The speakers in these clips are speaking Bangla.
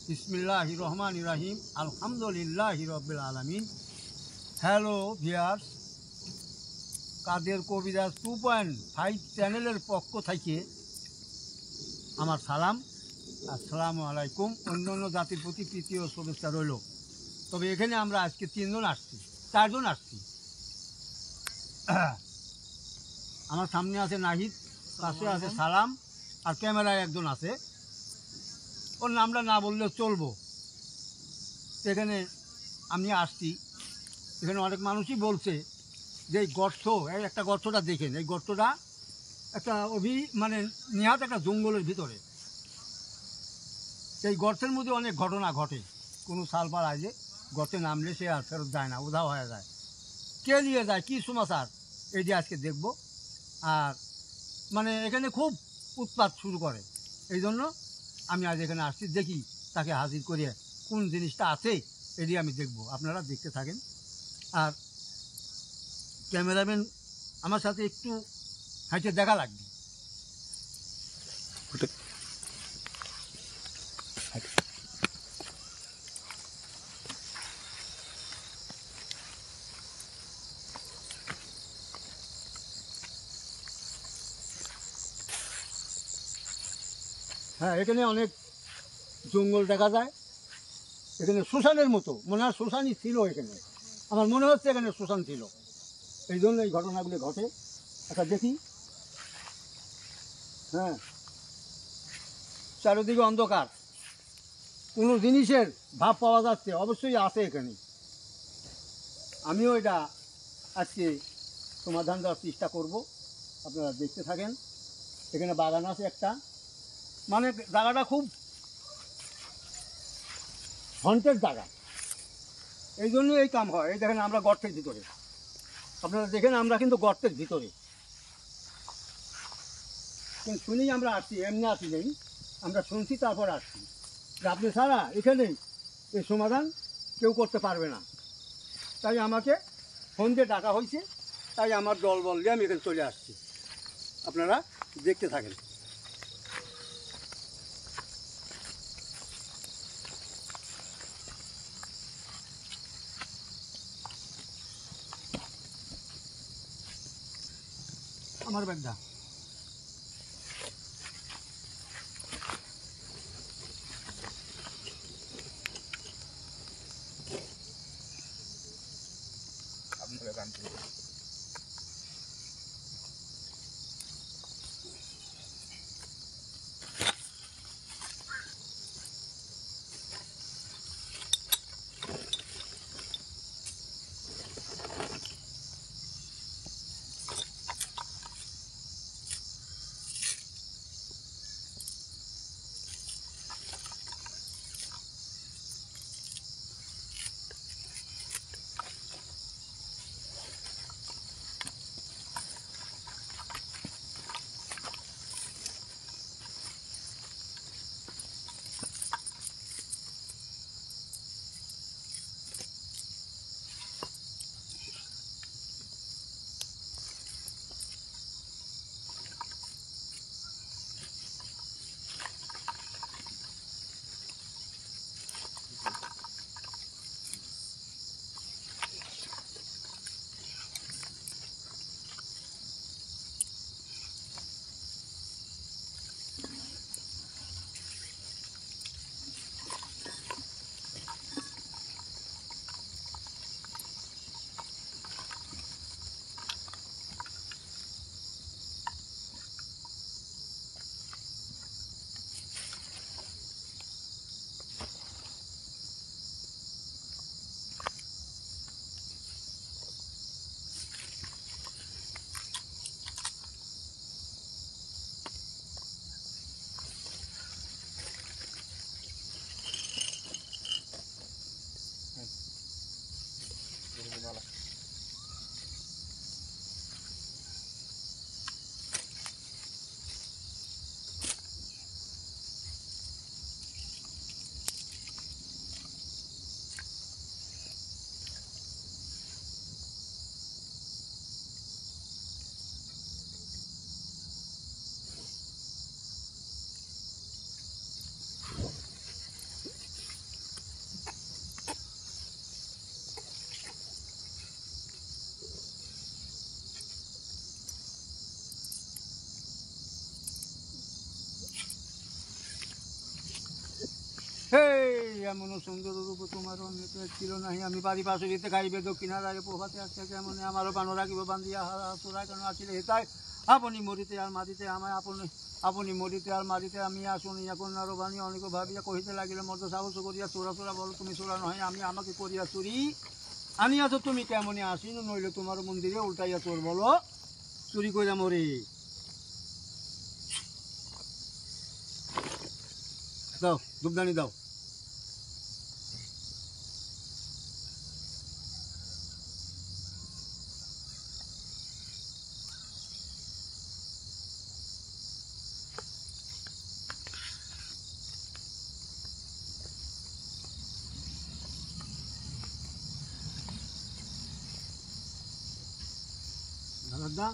বিসমিল্লাহির রহমানির রহিম, আলহামদুলিল্লাহি রাব্বিল আলামিন। হ্যালো ভিউয়ার্স, কাদের কবিরাজ 2.5 চ্যানেলের পক্ষ থেকে আমার সালাম, আসসালামু আলাইকুম। অন্য অন্য জাতির প্রতি প্রীতি ও শুভেচ্ছা রইল। তবে এখানে আমরা আজকে 4জন আসছি। আমার সামনে আছে নাহিদ, পাশে আছে সালাম, আর ক্যামেরায় একজন আছে, ওর নামটা না বললেও চলবো। এখানে আমি আসছি, এখানে অনেক মানুষই বলছে যে এই গর্ত, এই একটা গর্তটা দেখেন, এই গর্তটা একটা নিহাত একটা জঙ্গলের ভিতরে। এই গর্তের মধ্যে অনেক ঘটনা ঘটে। কোনো সালপাল আইলে গর্তে নামলে সে আর ফেরত যায় না, উধাও হয়ে যায়। কে নিয়ে যায়, কী সমাচার, এটি আজকে দেখব। আর এখানে খুব উৎপাত শুরু করে, এই জন্য আমি আজ এখানে আসছি। দেখি তাকে হাজির করিয়ে কোন জিনিসটা আছে এটি আমি দেখব, আপনারা দেখতে থাকেন। আর ক্যামেরাম্যান আমার সাথে একটু হাঁটে দেখা লাগবে। হ্যাঁ, এখানে অনেক জঙ্গল দেখা যায়। এখানে শ্মশানের মতো মনে হয়, শ্মশানই ছিল এখানে। আমার মনে হচ্ছে এখানে শ্মশান ছিল, এই জন্য এই ঘটনাগুলি ঘটে। আচ্ছা দেখি। হ্যাঁ, চারিদিকে অন্ধকার, কোনো জিনিসের ভাব পাওয়া যাচ্ছে, অবশ্যই আছে এখানে। আমিও এটা আজকে সমাধান দেওয়ার চেষ্টা করব, আপনারা দেখতে থাকেন। এখানে বাগান আছে একটা, জায়গাটা খুব হন্টেড জায়গা, এই জন্য এই কাম হয়। এই দেখেন আমরা গর্তের ভিতরে, আপনারা দেখেন আমরা কিন্তু গর্তের ভিতরে। কিন্তু শুনেই আমরা আসছি, এমনি আসি নেই, আমরা শুনছি তারপর আসছি যে আপনি ছাড়া এখানে এই সমাধান কেউ করতে পারবে না। তাই আমাকে ফোন দিয়ে ডাকা হয়েছে, তাই আমার দল বল দিয়ে আমি এখানে চলে আসছি। আপনারা দেখতে থাকেন। আমার ব্যাগটা হেই এমন সুন্দর রূপ তোমার অন্যত ছিল নাহি, আমি বাড়ি পাশে খাইবে দক্ষিণার আগে প্রভাতে আসছে কেমন আমারও বানো রাখিব বান্ধিয়া তোরা কেন আসিলে হেতাই আপনি মরিতে আর মারিতে আমায় আপনি মরিতে আর মারিতে আমি শুনিয়া কন্যারও বাণী অনেক ভাবিয়া কহিতে লাগিলে মতো সাহস করিয়া চোরা চোরা বলো তুমি চোরা নয় আমি আমাকে করিয়া চুরি আনিয়াছ তুমি কেমনে আসিন নইলে তোমার মন্দিরে উল্টাইয়া চোর বলো চুরি কইরা মরে। দাও ধূপদানি দাও। দাদা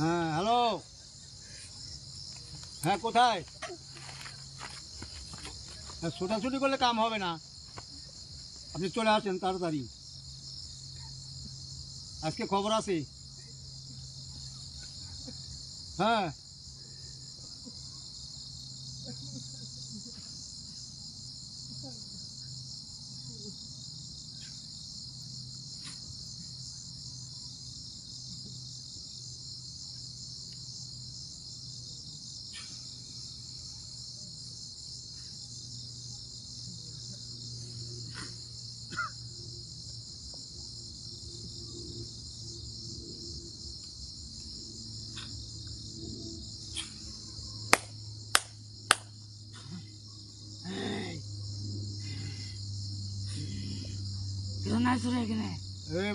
হ্যাঁ হ্যালো, হ্যাঁ কোথায়? হ্যাঁ ছোটাছুটি করলে কাম হবে না, আপনি চলে আসেন তাড়াতাড়ি, আজকে খবর আছে। হ্যাঁ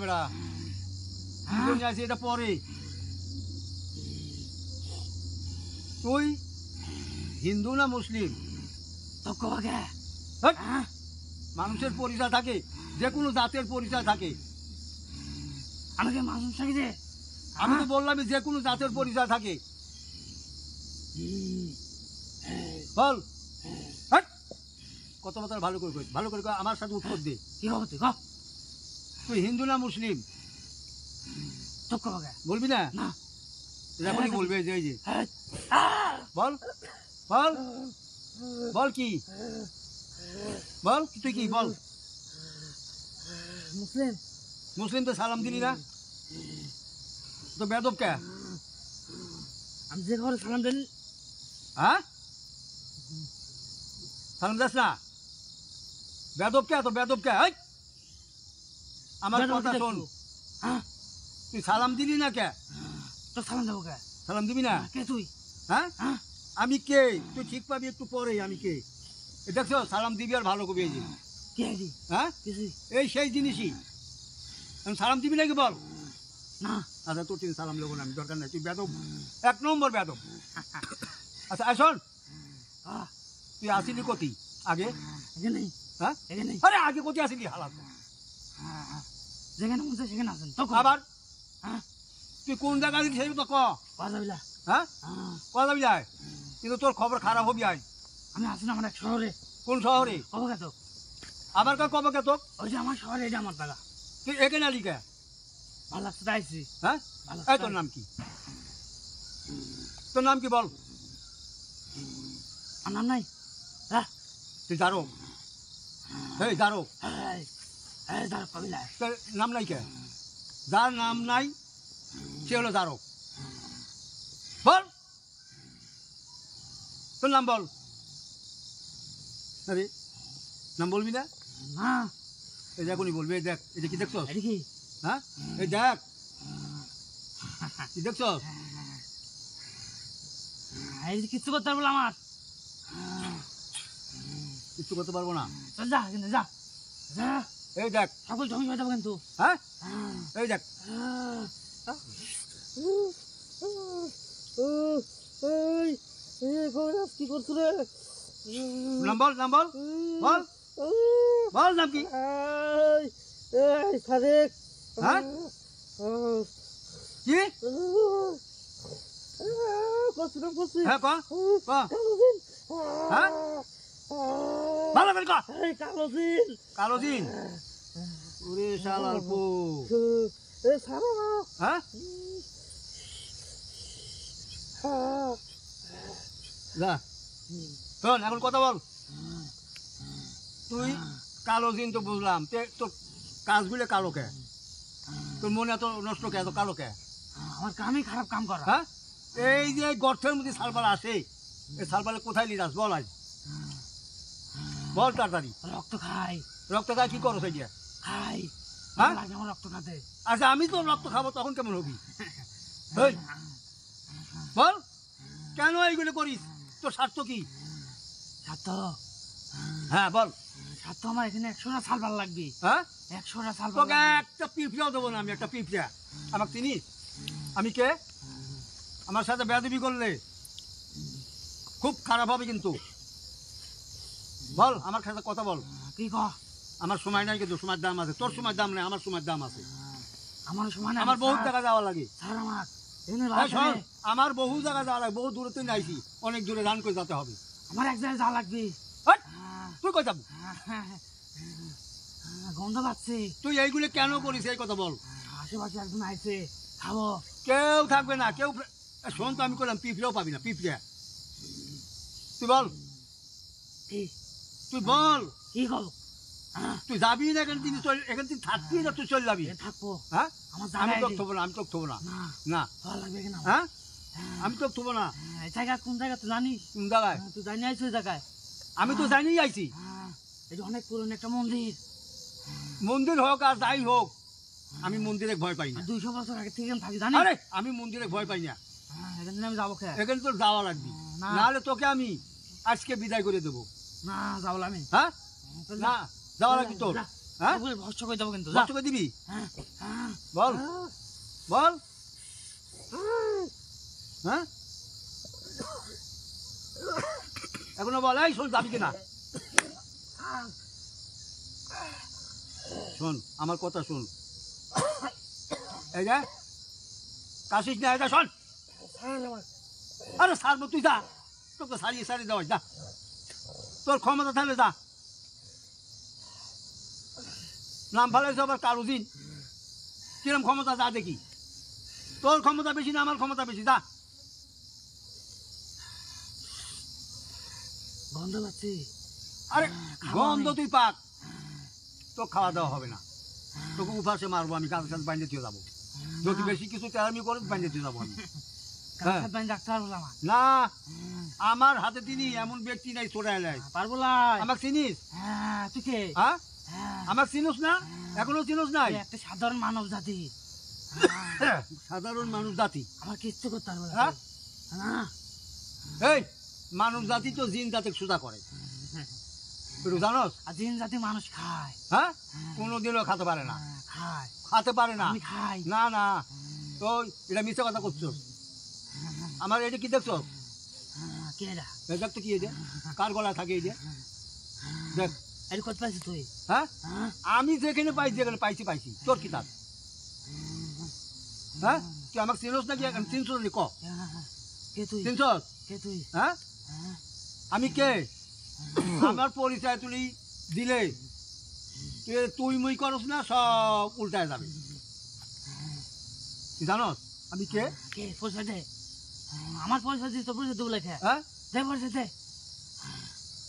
বেড়া এটা পরে তুই হিন্দু না মুসলিম? মানুষের পরিচয় থাকে, যে কোনো জাতের পরিচয় থাকে। আমাকে মানুষ থাকি রে, আমি তো বললাম যে কোনো জাতের পরিচয় থাকে। বল কত কথা ভালো করে ভালো করে আমার সাথে উত্তর দে। কি খবর তুই? তুই হিন্দু না মুসলিম? বলবি না? এরকমই বলবে যে বল বল বল কি বল তুই কি বল? মুসলিম। মুসলিম তো সালাম দিলি না, তো বেদব কে? আমি যে ঘরে সালাম দিলি। হ্যাঁ সালাম দাস না, বেদব কে? তো বেদব কে? আমার কথা শোন, তুই সালাম দিলি না কে? তো সালাম দেবো কে? সালাম দিবি না? কে তুই? হ্যাঁ আমি কে তুই ঠিক পাবি একটু পরে। আমি কে দেখছো? সালাম দিবি আর ভালো করবি। এই যে হ্যাঁ এই সেই জিনিসই, সালাম দিবি নাকি বল? না আচ্ছা তোর তিন সালাম নেবো না আমি, দরকার নাই, তুই বেদব, এক নম্বর বেদব। আচ্ছা শোন, তুই আসিলি কতি আগে? হ্যাঁ আরে আগে কতি আসিলি হালাত? যেখানে মন চায় সেখানে আসেন। আবার তুই কোন জায়গা দিলি সেই তো ক। হ্যাঁ কথা যাবি যায়, কিন্তু তোর খবর খারাপ হবি। আয় আমি আসি না আমার এক শহরে। কোন শহরে? কবে তো আবার কবে কে তোর? ওই যে আমার শহরে, এটা আমার জায়গা। তুই এখানে আলি কে? ভালো লাগছে তাই আইছি। হ্যাঁ এই তোর নাম কি? তোর নাম কি বল? আমার নাম নাই। তুই দাঁড়ো, এই দাঁড়ো, নাম নাই কে? যার নাম নাই সে হলো দাঁড়ো। বল তোর নাম বল। আরে নাম বলবি না? এই দেখুনি বলবি। এই দেখ, এটা কি দেখছো? হ্যাঁ এই দেখ কি দেখছো? কিচ্ছু করতে পারবো আমার, কিচ্ছু করতে পারবো না। যা কিন্তু যা। এই দেখ সকল জমি হয়ে যাবো কিন্তু। হ্যাঁ এই দেখ কি করছো রে? নাম বল নাম বল বল বল নাম কি সাদেক হ্যাঁ কি হ্যাঁ ক ক হ্যাঁ ভালো করে ক কালো দিন ওরে শালার পো হ্যাঁ যা শোন এখন কথা বল তুই কালো দিন তো বুঝলাম তোর কাজগুলো কালো কে তোর মনে এত নষ্ট কে এত কালো কে আমার কামই খারাপ কাম করা হ্যাঁ এই যে গর্তের মধ্যে সালপালা আসে এই সালপালা কোথায় নিয়ে যাস বল আজ বল তাড়াতাড়ি রক্ত খাই রক্ত খায় কি করো সেটা খাই হ্যাঁ? লাগে আমার রক্ত খাতে আচ্ছা আমি তো রক্ত খাবো তখন কেমন হবি এই, বল কেন এইগুলো করিস তোর স্বার্থ কি সাত হ্যাঁ বল সাত আমার এখানে 100টা সালবার লাগবে হ্যাঁ 100টা সালবার তোকে একটা পিঁপড়াও দেবো না আমি একটা পিঁপড়া আমাকে চিনিস আমি কে আমার সাথে বেয়াদবি করলে খুব খারাপ হবে কিন্তু বল আমার সাথে কথা বল কি কহ আমার সময় নাই কিন্তু সময়ের দাম আছে তোর সময়ের দাম নেই আমার সময়ের দাম আছে আমার সময় নাই, আমার বহুত স্যার। জায়গা যাওয়া লাগে স্যার আমার এখানে এই বাসা শোন, নেই। আমার বহু জায়গা যাওয়া লাগে বহু দূরে তুই নাইছি অনেক দূরে রান করে যেতে হবে আমার এক জায়গায় যাওয়া লাগবে হাট, আহ, তুই কই যাবি আহ, গন্ধ পাচ্ছে তুই এইগুলো কেন করিস এই কথা বল আশেপাশে একজন আইছে খাবো কেউ থাকবে না কেউ শোন তো আমি করলাম পিঁপড়েও পাবি না পিঁপড়ে তুই বল কি তুই বল কি কব তুই যাবি না এখান থেকে থাকবি না তুই চলে যাবি থাকবো হ্যাঁ আমার আমি জায়গায় তোকে থবো না আমি তোকে থবো না না না ভালো লাগবে কিনা হ্যাঁ আমি তোকে থবো না এই জায়গা কোন জায়গা তুই জানিস কোন জায়গায় তুই জানি আইছিস ওই জায়গায় আমি তো জানি আইছি এটা অনেক পুরনো একটা মন্দির মন্দির হোক আর যাই হোক আমি মন্দিরে ভয় পাই না 200 বছর আগে থেকে আমি থাকি জানিস আরে আমি মন্দিরে ভয় পাই না এখানে আমি যাবো খেয়ে এখানে তোর যাওয়া লাগবে না। নাহলে তোকে আমি আজকে বিদায় করে দেবো না যাবো আমি হ্যাঁ তাহলে না যাওয়া লাগবে তোর যা। হ্যাঁ তোকে ভস্য করে দেবো কিন্তু যা। কষ্ট করে দিবি হ্যাঁ, হ্যাঁ, বল বল হ্যাঁ এখনো বল এই শোন যাবি কিনা শোন আমার কথা শোন এই যে কাশিস না এটা শোন আরে সারবো তুই যা তোকে সারিয়ে সারিয়ে দেওয়া যা তোর ক্ষমতা থাকলে যা নাম ভালো হয়েছে আবার কারো দিন কিরম ক্ষমতা যা দেখি তোর ক্ষমতা বেশি না আমার ক্ষমতা বেশি যা গন্ধ পাচ্ছি আরে খাবো গন্ধ আমি। তুই পাক তো খাওয়া দাওয়া হবে না তোকে উপাসে মারবো আমি কারোর সাথে বাইন্দে দিয়ে যাবো যদি বেশি কিছু তেলামি করে বাইন্দে দিয়ে যাবো আমি হ্যাঁ। কাছে বাইন ডাক্তার বললাম না আমার হাতে তিনি এমন ব্যক্তি নাই চোরা এলাই পারবো লাই আমাকে চিনিস হ্যাঁ তুই কে হ্যাঁ হ্যাঁ আমাকে চিনিস না এখনো চিনিস নাই তুই একটা সাধারণ মানব জাতি সাধারণ মানুষ জাতি আমার কিচ্ছু করতে পারবো না হ্যাঁ? না এই মানুষ জাতি তো জিন জাতি সুদা করে তুই জানোস আর জিন জাতি মানুষ খায় হ্যাঁ কোনোদিনও খেতে পারে না খায় খেতে পারে না আমি খাই না না তো এটা মিথ্যা কথা করছো আমার এটা কি দেখছো কে এটা এই দেখ তো কি এই যে কার গলায় থাকে এই যে দেখ এটা করতে পারছিস তুই হ্যাঁ হ্যাঁ আমি যেখানে পাইছি পাইছি তোর কিতাব হ্যাঁ তুই আমাকে চিনোস নাকি চিনছ নাকি ক কে তুই চিনছস কে তুই হ্যাঁ হ্যাঁ আমি কে আমার পরিচয় তুই দিলে তুই মুই করস না সব উল্টায় যাবে তুই জানস আমি কে কে পয়সা দে আমার পয়সা দিস তো পয়সা দেবো লেখা হ্যাঁ দে পয়সা দে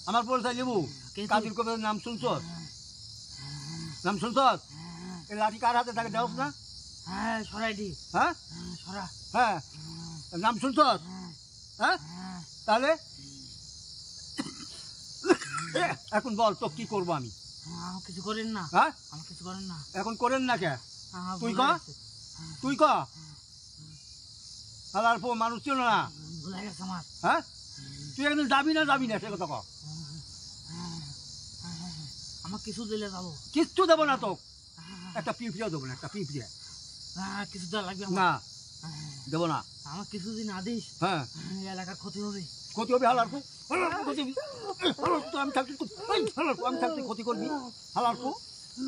আমার পরিচয় নেবু কে তুই? কাজীর কবির নাম শুনছস নাম শুনছস এই লাঠি কার হাতে থাকে দেওস না হ্যাঁ সরাই দি হ্যাঁ সরা হ্যাঁ নাম শুনছস হ্যাঁ হ্যাঁ তাহলে এখন বল তো কি করবো আমি আমার কিছু করেন না হ্যাঁ আমার কিছু করেন না এখন করেন না কে আমার তুই ভুলে ক? গেছে। তুই ক আর মানুষ ছিল না ভুলে গেছে আমার হ্যাঁ তুই একদিন যাবি না সে কথা ক আমার কিছু দিলে যাবো কিচ্ছু দেবো না তো একটা পিঁপড়িও দেবো না একটা পিঁপড়িয়া কিছু দেওয়া লাগবে আমার। না দেবো না আমার কিছু দিন আদিস হ্যাঁ এই এলাকার ক্ষতি হবে ক্ষতি হবে হালারপু, ক্ষতি হবে। হালারপু তো আমি থাকতে হালারপু আমি থাকতে ক্ষতি করবি, হালারপু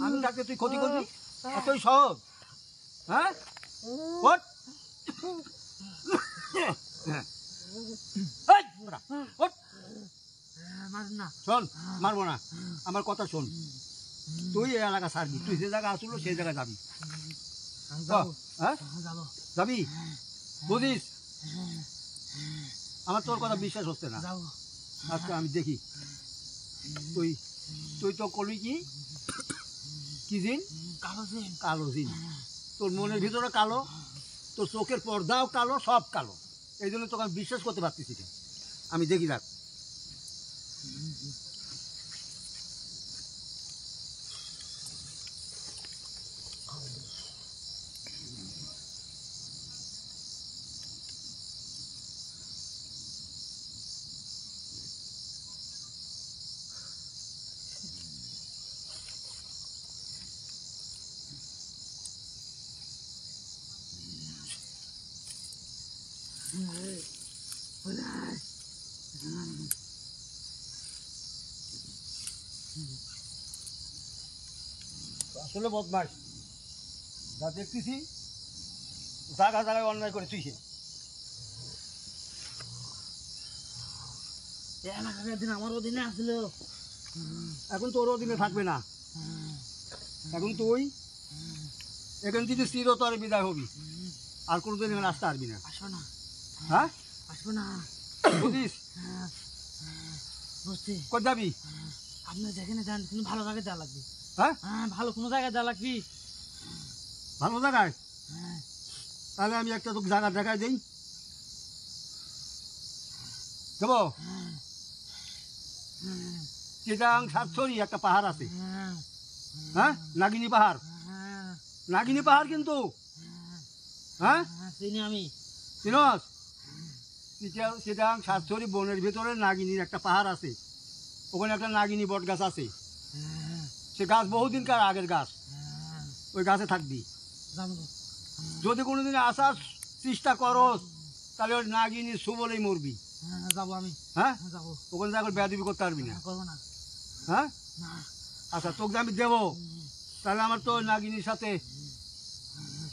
আমি থাকতে তুই ক্ষতি করবি, এতই সহজ? হ্যাঁ ওঠ। এই, ওরা, ওঠ। মারুন না। শোন, মারবো না, আমার কথা শোন। তুই এই এলাকা ছাড়বি, তুই যে জায়গায় আসলো সেই জায়গায় যাবি। আমি যাবো। হ্যাঁ যাবো। যাবি, বুঝিস? আমার তোর কথা বিশ্বাস হচ্ছে না। যাবো। আচ্ছা আমি দেখি। তুই তুই তো করবি কি, কি জিন? কালো জিন। কালো জিন। তোর মনের ভিতরে কালো, তোর চোখের পর্দাও কালো, সব কালো। এই জন্য তোকে আমি বিশ্বাস করতে পারতেছি না। আমি দেখি রাখ। আসলে বদমাস যা দেখতেছি, জায়গা জায়গায় অন্যায় করে তুই। এলাকার দিন আমার অধীনে আসলো। এখন তোর অধীনে থাকবে না, এখন তুই এখান থেকে চিরতরে বিদায় হবি, আর কোনোদিন এখানে আসতে পারবি না। আসবো না। হ্যাঁ আসবো না। বুঝিস? বুঝছি। কোথায় যাবি? আপনি যেখানে যান কিন্তু ভালো জায়গায় যাওয়া লাগবে। হ্যাঁ হ্যাঁ, ভালো কোনো জায়গায় যাওয়া লাগবে। ভালো জায়গায়? হ্যাঁ। তাহলে আমি একটা তোকে জায়গা দেখাই দিই, দেবো? চিটাং সাতছড়ি একটা পাহাড় আছে, হ্যাঁ, নাগিনী পাহাড়। নাগিনী পাহাড় কিন্তু, হ্যাঁ চিনি আমি। চিনস? চিটাং সাতছড়ি বনের ভিতরে নাগিনীর একটা পাহাড় আছে, ওখানে একটা নাগিনী বট গাছ আছে। সে গাছ বহুদিনকার আগের গাছ, ওই গাছে থাকবি। যদি কোনোদিন আসার চেষ্টা করস তাহলে ওই নাগিনীর সুবলেই মরবি। যাবো আমি। হ্যাঁ যাবো। ওখানে যা বেয়াদবি করতে পারবি না। করবো না। হ্যাঁ না। আচ্ছা তোকে আমি দেবো, তাহলে আমার তো নাগিনীর সাথে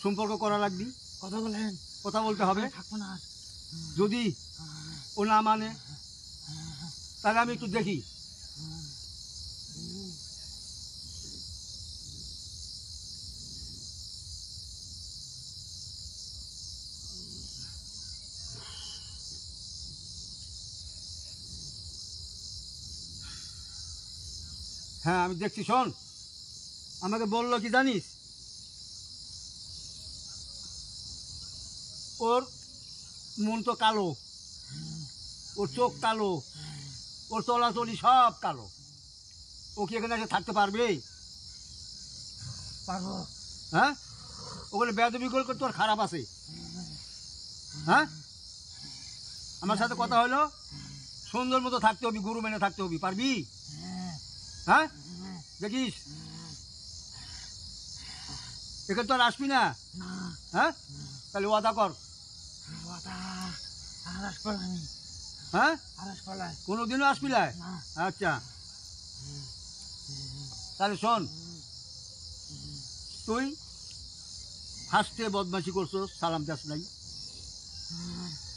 সম্পর্ক করা লাগবি। কথা বলেন। কথা বলতে হবে। থাকবো না। যদি ও না মানে তাহলে আমি একটু দেখি। হ্যাঁ আমি দেখছি, শোন। আমাকে বললো কি জানিস, ওর মন তো কালো, ওর চোখ কালো, ওর চলাচলি সব কালো। ও কি এখানে এসে থাকতে পারবে? পারবো। হ্যাঁ ওখানে বেয়াদবি করলে তোর খারাপ আছে। হ্যাঁ আমার সাথে কথা হলো, সুন্দর মতো থাকতে হবে, গুরু মেনে থাকতে হবে, পারবি? হ্যাঁ দেখিস এখানে তো আর আসবি না। হ্যাঁ তাহলে ওয়াদা কর। হ্যাঁ কোনোদিনও আসবি না? আচ্ছা তাহলে শোন, তুই ফার্স্টে বদমাশি করছো, সালাম দাস নাই।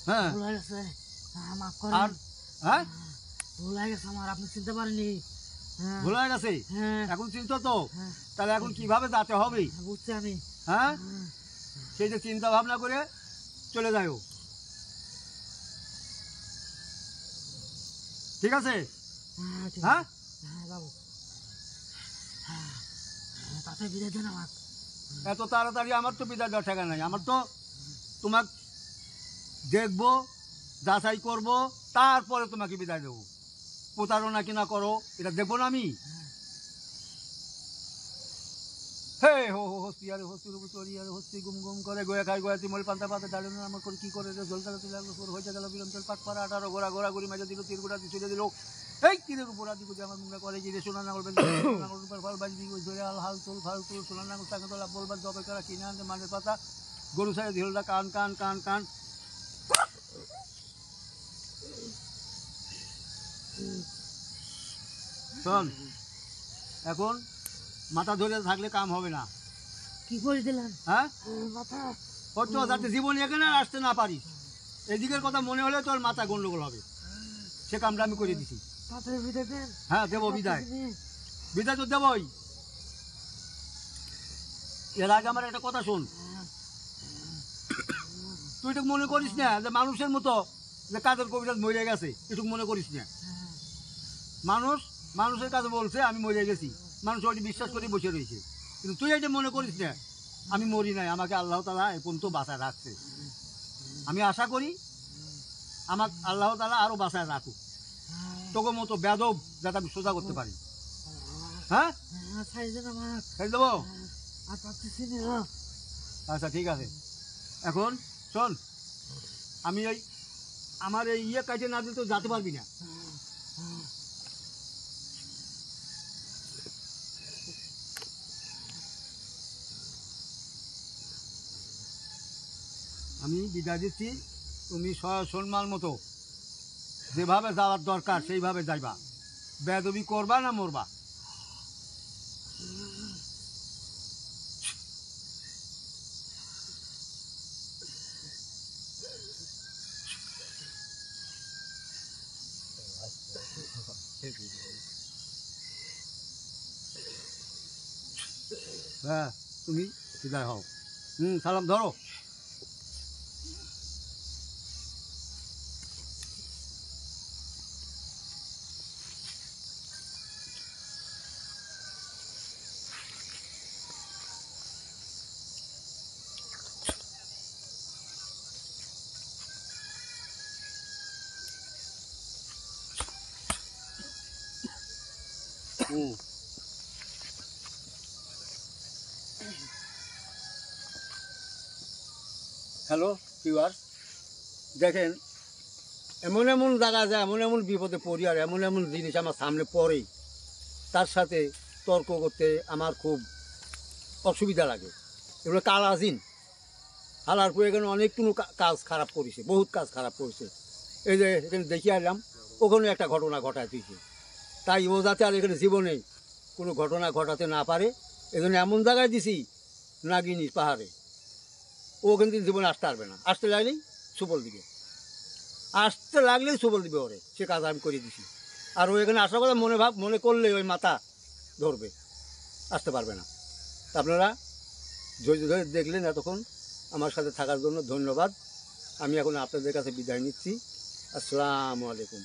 হ্যাঁ আর হ্যাঁ ভুল হয়ে গেছে আমার, আপনি চিনতে পারেনি। ভুল হয়ে গেছে, এখন চিন্তা তো। তাহলে এখন কিভাবে যেতে হবে? বুঝছি আমি। হ্যাঁ সেই যে চিন্তা ভাবনা করে চলে যাও, ঠিক আছে? হ্যাঁ যাবো। তাতে বিদায় দেন আমার। এত তাড়াতাড়ি আমার তো বিদায় দেওয়ার ঠেকা নাই। আমার তো তোমাক দেখবো, যাচাই করবো, তারপরে তোমাকে বিদায় দেবো। প্রতারণা কিনা করো এটা দেখবো না আমি? হে হো হো হস্তি আরে হস্তির উপর চড়ি আরে হস্তি গুম গুম করে গোয়া খাই গোয়া তিমল পান্তা পাতে ডালে না আমার করে কি করে জলটা তুলে লাগলো তোর হয়ে গেল বিলম্বের পাক পাড়া 18 গোড়া গোড়া গুড়ি মাঝে দিল তীর গোড়া দিয়ে দিল। এই তীরের উপর আদি করে আমার মুখে করে যে সোনা নাঙ্গল বেঁধে নাঙ্গল উপর ফল বাজি দিয়ে ধরে আল হাল তুল ফাল তুল সোনা নাঙ্গল তাকে তোলা বলবার জবে করা কিনে আনতে মানের পাতা গরু সাইড ঢিলটা কান কান কান কান শোন, এখন মাথা ধরে থাকলে কাম হবে না। কি করে দিলেন হ্যাঁ, মাথা? হচ্ছে যাতে জীবনে এখানে আর আসতে না পারিস। এদিকের কথা মনে হলে তোর মাথা গন্ডগোল হবে। সে কামটা আমি করে দিছি। তাড়াতাড়ি বিদায় দেন। হ্যাঁ, দেবো বিদায়। বিদায় তো দেবই। এর আগে আমার একটা কথা শোন, তুই তো মনে করিস না যে মানুষের মতো যে কাজের কবিরাজ মরে গেছে, এটুকু মনে করিস না। মানুষের কাছে বলছে আমি মরে গেছি, মানুষ ওইটি বিশ্বাস করে বসে রয়েছে। কিন্তু তুই এটা মনে করিস না আমি মরি নাই, আমাকে আল্লাহ তাআলা এ পর্যন্ত বাঁচায় রাখছে। আমি আশা করি আমার আল্লাহ তাআলা আরও বাঁচায় রাখুক, তোকে মতো বেদব যাতে আমি সোজা করতে পারি। হ্যাঁ, ছাড়ি দেন আমার। ছেড়ে দেবো? আর পারতেছি না। আচ্ছা ঠিক আছে। এখন শোন, আমি আমার এই কাজে না দিলে তো যেতে পারবি না। আমি বিদায় দিচ্ছি, তুমি সম্মান মতো যেভাবে যাওয়ার দরকার সেইভাবে যাইবা। বেয়াদবি করবা না মরবা। হ্যাঁ, তুমি বিদায় হও। সালাম ধরো। হ্যালো ভিউয়ার, দেখেন এমন এমন জায়গা যায়, এমন এমন বিপদে পড়ি আর এমন এমন জিনিস আমার সামনে পড়ে, তার সাথে তর্ক করতে আমার খুব অসুবিধা লাগে। এগুলো কালাজিন হালার পরে এখানে অনেক কোনো কাজ খারাপ করেছে, বহুত কাজ খারাপ করেছে। এই যে এখানে দেখে আসলাম, ওখানে একটা ঘটনা ঘটায় দিয়েছে। তাই ও যাতে আর এখানে জীবনে কোনো ঘটনা ঘটাতে না পারে, এজন্য এমন জায়গায় দিছি নাগিনী পাহাড়ে। ও ওখান থেকে জীবনে আসতে পারবে না। আসতে লাগলেই সুবল দিবে, ওরে সে কাজ আমি করে দিছি। আর ও এখানে আসার কথা মনে করলে ওই মাথা ধরবে, আসতে পারবে না। আপনারা ধৈর্য ধরে দেখলেন এতক্ষণ, আমার সাথে থাকার জন্য ধন্যবাদ। আমি এখন আপনাদের কাছে বিদায় নিচ্ছি। আসসালামু আলাইকুম।